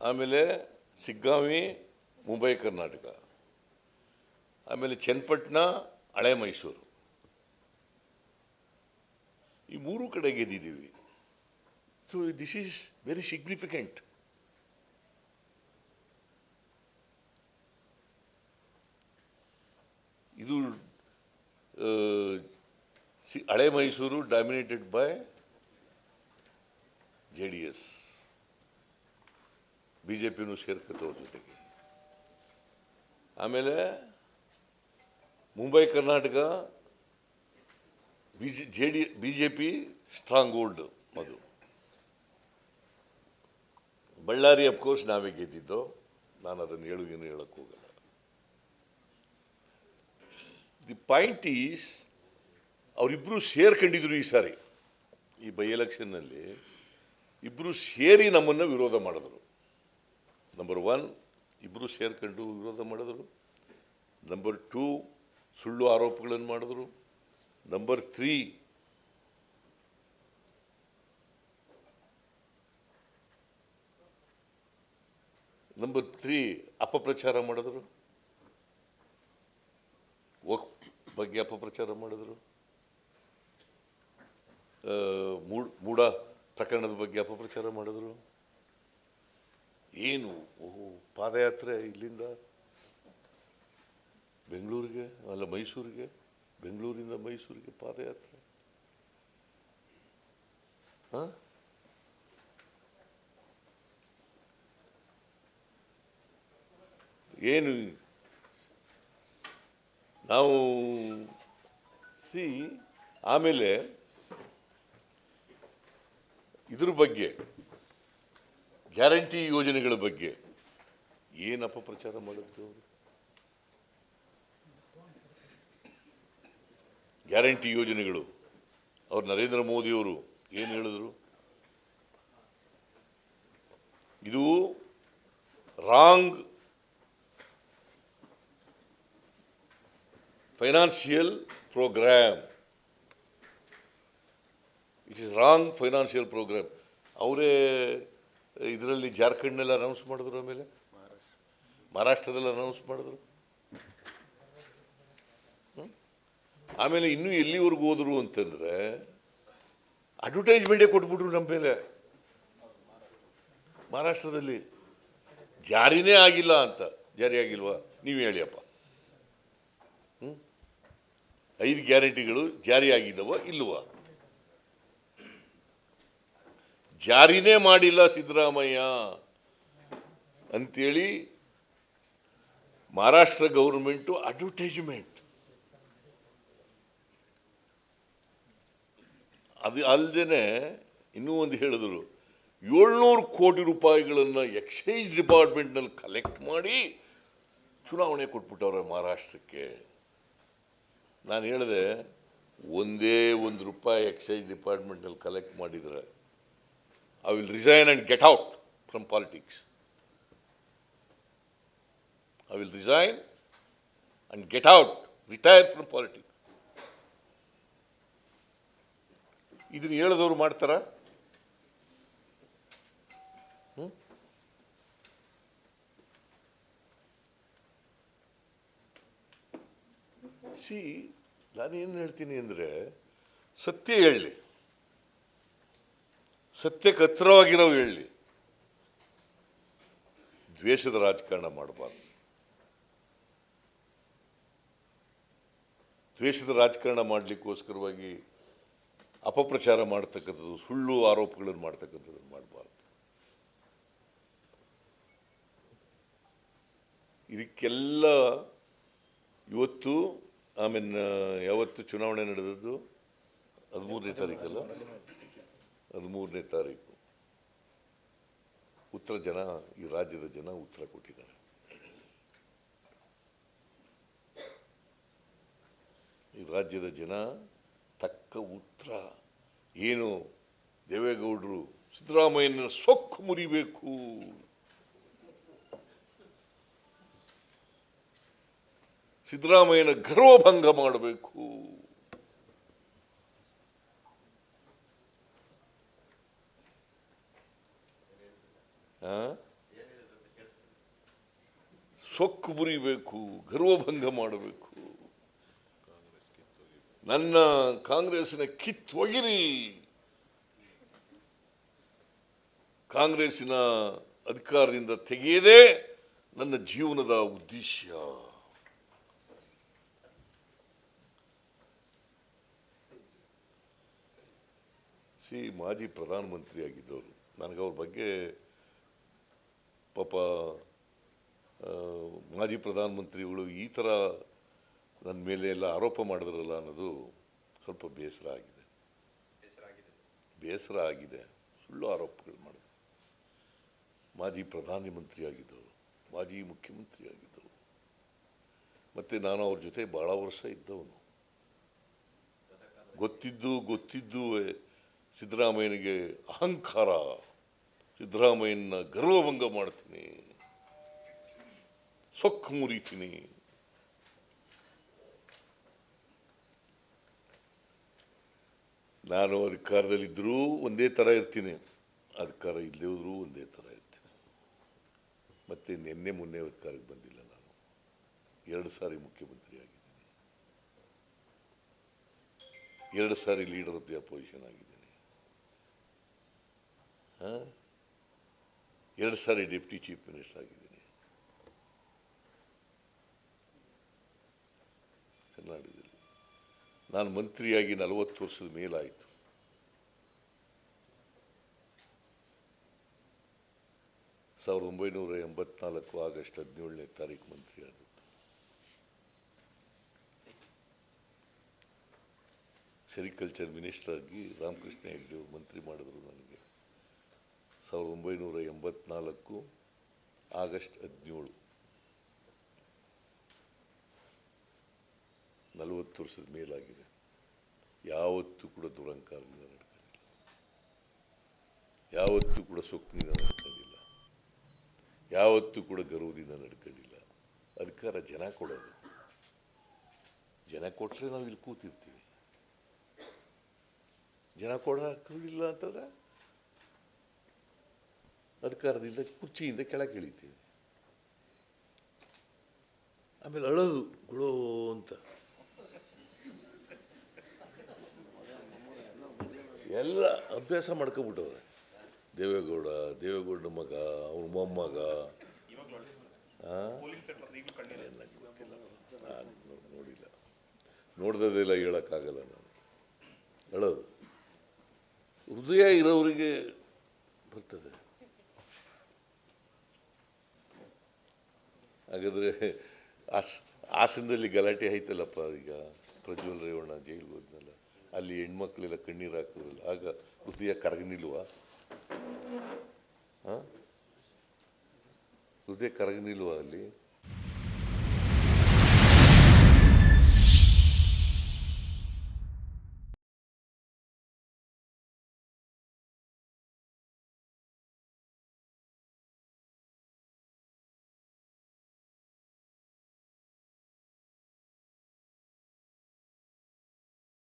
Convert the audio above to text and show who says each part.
Speaker 1: ಆಮೇಲೆ ಸಿಗ್ಗಾಂವಿ ಮುಂಬೈ ಕರ್ನಾಟಕ, ಆಮೇಲೆ ಚನ್ನಪಟ್ಟಣ ಹಳೆ ಮೈಸೂರು, ಈ ಮೂರು ಕಡೆ ಗೆದ್ದಿದ್ದೀವಿ. So this is very significant. ಇದು ಹಳೆ ಮೈಸೂರು ಡಾಮಿನೇಟೆಡ್ ಬೈ JDS, BJPನೂ ಸೇರ್ಕತ್ತವ್ರ ಜೊತೆಗೆ. ಆಮೇಲೆ Mumbai Karnataka BJP stronghold ಅದು. ಬಳ್ಳಾರಿ ಅಫ್ಕೋರ್ಸ್ ನಾವೇ ಗೆದ್ದಿದ್ದು, ನಾನು ಅದನ್ನು ಏನು ಹೇಳಕ್ಕೆ ಹೋಗಲ್ಲ. ದಿ ಪಾಯಿಂಟ್ ಈಸ್ ಅವರಿಬ್ಬರು ಸೇರ್ಕೊಂಡಿದ್ರು ಈ ಸಾರಿ, ಈ ಬೈ ಎಲೆಕ್ಷನ್ನಲ್ಲಿ ಇಬ್ಬರು ಸೇರಿ ನಮ್ಮನ್ನು ವಿರೋಧ ಮಾಡಿದ್ರು. ನಂಬರ್ 1 ಇಬ್ಬರು ಸೇರ್ಕೊಂಡು ವಿರೋಧ ಮಾಡಿದ್ರು. ನಂಬರ್ 2 ಸುಳ್ಳು ಆರೋಪಗಳನ್ನು ಮಾಡಿದ್ರು. ನಂಬರ್ 3 ಅಪಪ್ರಚಾರ ಮಾಡಿದ್ರು, ವಕ್ಫ್ ಬಗ್ಗೆ ಅಪಪ್ರಚಾರ ಮಾಡಿದ್ರು, ಮೂಢ ಪ್ರಕರಣದ ಬಗ್ಗೆ ಅಪಪ್ರಚಾರ ಮಾಡಿದ್ರು. ಏನು ಪಾದಯಾತ್ರೆ ಇಲ್ಲಿಂದ ಬೆಂಗಳೂರಿಗೆ, ಅಲ್ಲ ಮೈಸೂರಿಗೆ, ಬೆಂಗಳೂರಿಂದ ಮೈಸೂರಿಗೆ ಪಾದಯಾತ್ರೆ. ಏನು ನಾವು ಆಮೇಲೆ ಇದ್ರ ಬಗ್ಗೆ ಗ್ಯಾರಂಟಿ ಯೋಜನೆಗಳ ಬಗ್ಗೆ ಏನು ಅಪಪ್ರಚಾರ ಮಾಡಿದ್ರು. ಗ್ಯಾರಂಟಿ ಯೋಜನೆಗಳು ಅವ್ರು ನರೇಂದ್ರ ಮೋದಿಯವರು ಏನು ಹೇಳಿದ್ರು, ಇದು wrong financial program, it is wrong financial program. ಅವರೇ ಇದರಲ್ಲಿ ಜಾರ್ಖಂಡ್ನೆಲ್ಲ ಅನೌನ್ಸ್ ಮಾಡಿದ್ರು, ಆಮೇಲೆ ಮಹಾರಾಷ್ಟ್ರದಲ್ಲಿ ಅನೌನ್ಸ್ ಮಾಡಿದ್ರು. ಆಮೇಲೆ ಇನ್ನೂ ಎಲ್ಲಿವರೆಗೂ ಹೋದ್ರು ಅಂತಂದ್ರೆ ಅಡ್ವರ್ಟೈಸ್ಮೆಂಟೇ ಕೊಟ್ಬಿಟ್ರು ನಮ್ಮ ಮೇಲೆ. ಮಹಾರಾಷ್ಟ್ರದಲ್ಲಿ ಜಾರಿನೇ ಆಗಿಲ್ಲ ಅಂತ. ಜಾರಿ ಆಗಿಲ್ವಾ ನೀವು ಹೇಳಿಯಪ್ಪ? 5 ಗ್ಯಾರಂಟಿಗಳು ಜಾರಿ ಆಗಿದ್ದವ ಇಲ್ವಾ? ಜಾರಿನೇ ಮಾಡಿಲ್ಲ ಸಿದ್ದರಾಮಯ್ಯ ಅಂತೇಳಿ ಮಹಾರಾಷ್ಟ್ರ ಗೌರ್ಮೆಂಟು ಅಡ್ವರ್ಟೈಸ್ಮೆಂಟ್. ಅದು ಅಲ್ಲದೆ ಇನ್ನೂ ಒಂದು ಹೇಳಿದ್ರು, 700 ಕೋಟಿ ರೂಪಾಯಿಗಳನ್ನು ಎಕ್ಸೈಸ್ ಡಿಪಾರ್ಟ್ಮೆಂಟ್ನಲ್ಲಿ ಕಲೆಕ್ಟ್ ಮಾಡಿ ಚುನಾವಣೆ ಕೊಟ್ಬಿಟ್ಟವ್ರೆ ಮಹಾರಾಷ್ಟ್ರಕ್ಕೆ. ನಾನು ಹೇಳಿದೆ, ಒಂದೇ ₹1 ಎಕ್ಸೈಸ್ ಡಿಪಾರ್ಟ್ಮೆಂಟ್ನಲ್ಲಿ ಕಲೆಕ್ಟ್ ಮಾಡಿದರೆ I will resign and get out from politics. I will resign and get out, retire from politics. ಇದನ್ನು ಹೇಳಿದವರು ಮಾಡ್ತಾರ? ನಾನೇನು ಹೇಳ್ತೀನಿ ಅಂದರೆ, ಸತ್ಯ ಹೇಳಲಿ, ಸತ್ಯಕ್ಕೆ ಹತ್ತಿರವಾಗಿರೋ ಹೇಳಲಿ, ದ್ವೇಷದ ರಾಜಕಾರಣ ಮಾಡಬಾರ್ದು. ದ್ವೇಷದ ರಾಜಕಾರಣ ಮಾಡಲಿಕ್ಕೋಸ್ಕರವಾಗಿ ಅಪಪ್ರಚಾರ ಮಾಡ್ತಕ್ಕಂಥದ್ದು, ಸುಳ್ಳು ಆರೋಪಗಳನ್ನು ಮಾಡ್ತಕ್ಕಂಥದ್ದು ಮಾಡಬಾರ್ದು. ಇದಕ್ಕೆಲ್ಲ ಇವತ್ತು ಆಮೇಲೆ ಯಾವತ್ತು ಚುನಾವಣೆ ನಡೆದದ್ದು 13ನೇ ತಾರೀಕಲ್ಲ, 13ನೇ ತಾರೀಕು ಈ ರಾಜ್ಯದ ಜನ ಉತ್ತರ ಕೊಟ್ಟಿದ್ದಾರೆ. ಈ ರಾಜ್ಯದ ಜನ ತಕ್ಕ ಉತ್ತರ ಏನು, ದೇವೇಗೌಡರು ಸಿದ್ದರಾಮಯ್ಯನ ಸೊಕ್ಕು ಮುರಿಬೇಕು, ಸಿದ್ದರಾಮಯ್ಯನ ಗರ್ವಭಂಗ ಮಾಡಬೇಕು, ಸೊಕ್ಕು ಮುರಿಬೇಕು, ಗರ್ವಭಂಗ ಮಾಡಬೇಕು, ನನ್ನ ಕಾಂಗ್ರೆಸ್ಸಿನ ಕಿತ್ತೊಗಿರಿ, ಕಾಂಗ್ರೆಸ್ಸಿನ ಅಧಿಕಾರದಿಂದ ತೆಗೆಯದೇ ನನ್ನ ಜೀವನದ ಉದ್ದೇಶ. ಮಾಜಿ ಪ್ರಧಾನಮಂತ್ರಿ ಆಗಿದ್ದವರು, ನನಗೆ ಅವ್ರ ಬಗ್ಗೆ ಪಾಪ ಮಾಜಿ ಪ್ರಧಾನಮಂತ್ರಿಗಳು ಈ ಥರ ನನ್ನ ಮೇಲೆ ಎಲ್ಲ ಆರೋಪ ಮಾಡಿದ್ರಲ್ಲ ಅನ್ನೋದು ಸ್ವಲ್ಪ ಬೇಸರ ಆಗಿದೆ. ಸುಳ್ಳು ಆರೋಪಗಳು ಮಾಡಿದ್ರು. ಮಾಜಿ ಪ್ರಧಾನಮಂತ್ರಿ ಆಗಿದ್ದವರು, ಮಾಜಿ ಮುಖ್ಯಮಂತ್ರಿ ಆಗಿದ್ದವರು, ಮತ್ತು ನಾನು ಅವ್ರ ಜೊತೆ ಭಾಳ ವರ್ಷ ಇದ್ದವನು. ಗೊತ್ತಿದ್ದು ಸಿದ್ದರಾಮಯ್ಯನಿಗೆ ಅಹಂಕಾರ, ಸಿದ್ದರಾಮಯ್ಯನ ಗರ್ವಭಂಗ ಮಾಡ್ತೀನಿ, ಸೊಕ್ಕು ಮುರಿತೀನಿ. ನಾನು ಅಧಿಕಾರದಲ್ಲಿದ್ದರೂ ಒಂದೇ ಥರ ಇರ್ತೀನಿ, ಅಧಿಕಾರ ಇಲ್ಲದೇ ಹೋದ್ರೂ ಒಂದೇ ಥರ ಇರ್ತೀನಿ. ಮತ್ತು ನಿನ್ನೆ ಮೊನ್ನೆ ಅಧಿಕಾರಕ್ಕೆ ಬಂದಿಲ್ಲ. ನಾನು 2 ಸಾರಿ ಮುಖ್ಯಮಂತ್ರಿ ಆಗಿದ್ದೀನಿ, 2 ಸಾರಿ ಲೀಡರ್ ಆಫ್ ದಿ ಅಪೋಸಿಷನ್ ಆಗಿದ್ದೀನಿ, 2 ಸಾರಿ ಡೆಪ್ಟಿ ಚೀಫ್ ಮಿನಿಸ್ಟರ್ ಆಗಿದ್ದೀನಿ. ಕರ್ನಾಟಕದಲ್ಲಿ ನಾನು ಮಂತ್ರಿಯಾಗಿ 40 ವರ್ಷದ ಮೇಲಾಯಿತು. ಸಾವಿರದ 1984 ಆಗಸ್ಟ್ 17ನೇ ತಾರೀಕು ಮಂತ್ರಿ ಆದದ್ದು. ಸೆರಿಕಲ್ಚರ್ ಮಿನಿಸ್ಟರ್ ಆಗಿ ರಾಮಕೃಷ್ಣ ಹೆಗ್ಡೆ ಅವರು ಮಂತ್ರಿ ಮಾಡಿದ್ರು ನನಗೆ 1984 ಆಗಸ್ಟ್ 17. 40 ವರ್ಷದ ಮೇಲಾಗಿದೆ. ಯಾವತ್ತೂ ಕೂಡ ದುರಂಕಾರದಿಂದ ನಡ್ಕೊಂಡಿಲ್ಲ, ಯಾವತ್ತೂ ಕೂಡ ಸೊಕ್ಕಿನಿಂದ ನಡ್ಕೊಂಡಿಲ್ಲ, ಯಾವತ್ತೂ ಕೂಡ ಗರ್ವದಿಂದ ನಡ್ಕೊಂಡಿಲ್ಲ. ಅಧಿಕಾರ ಜನ ಕೊಡೋದು, ಜನ ಕೊಟ್ಟರೆ ನಾವು ಇಲ್ಲಿ ಕೂತಿರ್ತೀವಿ. ಜನ ಕೊಡೋಕ್ಕಿಲ್ಲ ಅಂತಂದ್ರೆ ಅಧಿಕಾರದಿಂದ ಕುರ್ಚಿಯಿಂದ ಕೆಳಗೆ ಇಳಿತೀವಿ. ಆಮೇಲೆ ಅಳೋದು ಗುಳೋ ಅಂತ. ಎಲ್ಲ ಅಭ್ಯಾಸ ಮಾಡ್ಕೊಬಿಟ್ಟವ್ರೆ. ದೇವೇಗೌಡ ಮಗ, ಅವ್ರ ಮೊಮ್ಮಗ, ಗೊತ್ತಿಲ್ಲ, ನಾನು ನೋಡಿಲ್ಲ, ನೋಡ್ದದೆಲ್ಲ ಹೇಳೋಕ್ಕಾಗಲ್ಲ. ನಾನು ಹೇಳೋದು ಹೃದಯ ಇರೋರಿಗೆ ಬರ್ತದೆ. ಹಾಗಾದರೆ ಹಾಸನದಲ್ಲಿ ಗಲಾಟೆ ಆಯ್ತಲ್ಲಪ್ಪ, ಈಗ ಪ್ರಜ್ವಲ್ ರೇವಣ್ಣ ಜೈಲಿಗೆ ಹೋದ್ನಲ್ಲ, ಅಲ್ಲಿ ಹೆಣ್ಮಕ್ಳೆಲ್ಲ ಕಣ್ಣೀರು ಹಾಕಿದ್ರಲ್ಲ, ಆಗ ಹೃದಯ ಕರಗನಿಲ್ವಾ? ಹೃದಯ ಕರಗನಿಲ್ವಾ ಅಲ್ಲಿ?